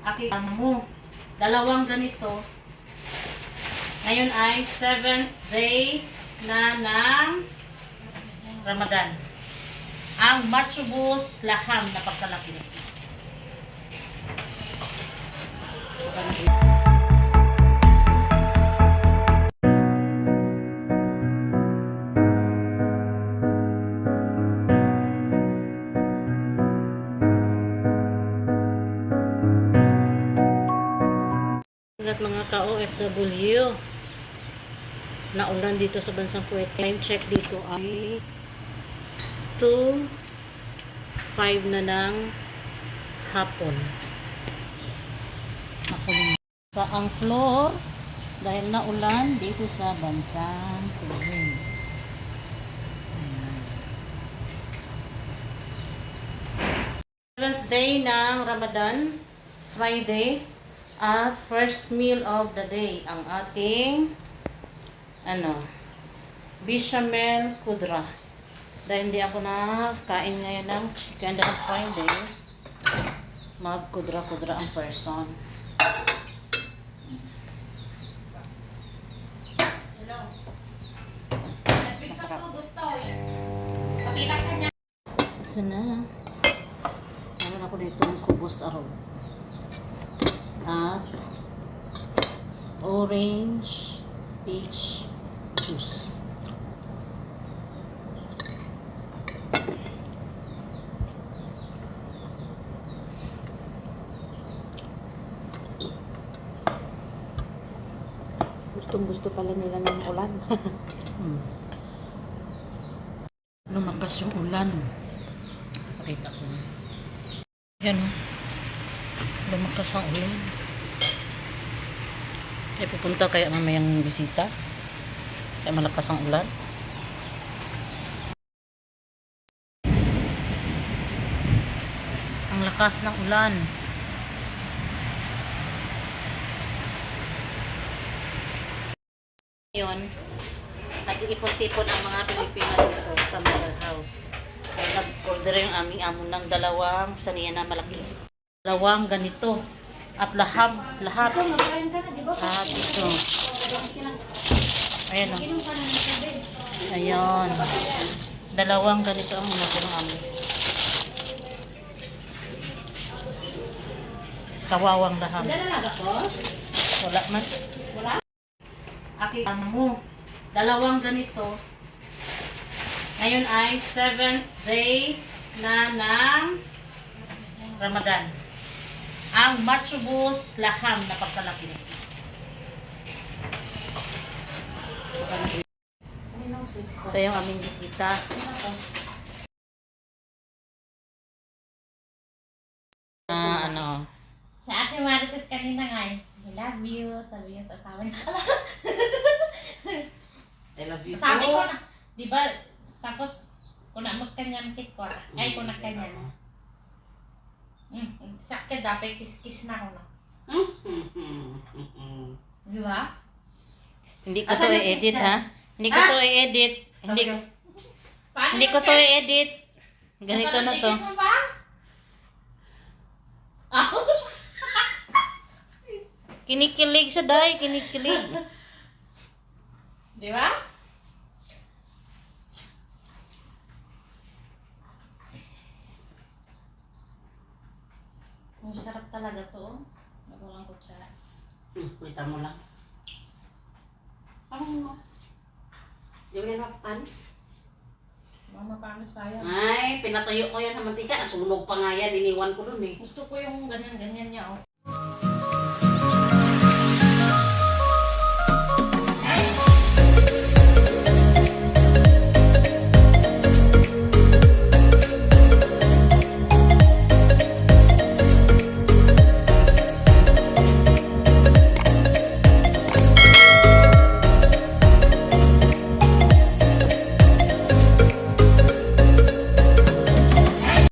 Akikama mo. Dalawang ganito. Ngayon ay 7th day na ng Ramadan. Ang matchubos laham na pagkalaki. At mga ka-OFW na ulan dito sa bansang Kuwait. Time check dito ay 2:05 na ng hapon. Sa ang floor dahil na ulan dito sa bansang Kuwait. Seventh day ng Ramadan, Friday. At first meal of the day, ang ating bechamel kudra. Dahil hindi ako nakakain ngayon ng chicken dahil Friday, mag-kudra-kudra ang person. Masarap. Ito na. Meron ako dito ng kubos araw. At orange peach juice. Gustong-gusto pala nila ng ulan. Lumakas yung ulan. Pakita ko. Yan o. Lumakas ang ulan. Ay pupunta kaya mamayang bisita. Kaya malakas ang ulan. Ang lakas ng ulan. Ngayon, nag-iipon-tipon ang mga Pilipino dito sa Mother House. Kaya nag-order yung aming amo ng dalawang saniya na malaki. Dalawang ganito. At lahat. At ito. Ayan o. Ayan. Dalawang ganito ang mga ng amin. Kawawang laham. Wala man. Akikama mo. Dalawang ganito. Ngayon ay 7th day na ng Ramadan. Ang matchubos laham na pagkalaki. Ito yung aming bisita. Sa Ate Marites kanina nga I love you. Sabi niya sa asawa niya. I love you Sabi too. ko na, di ba? Tapos, kung na magkanyang kit ko, ay kung na kanyan. Sakit dapat kiss-kiss na ako na. Di ba? Hindi ko to i-edit ha. Hindi ko to i-edit. Hindi ko to i-edit. Ganito na to. Kiss mo pa? Kinikilig siya dahil. Kinikilig. Di ba? Ang sarap talaga to. Nagulang kutsara. Kita mo lang. Ano mo? Yung yan panis? Mama, paano sayang? Ay, pinatuyo ko yan sa mantika. Nasunog pa nga yan. Iniwan ko dun eh. Gusto ko yung ganyan-ganyan niya, oh.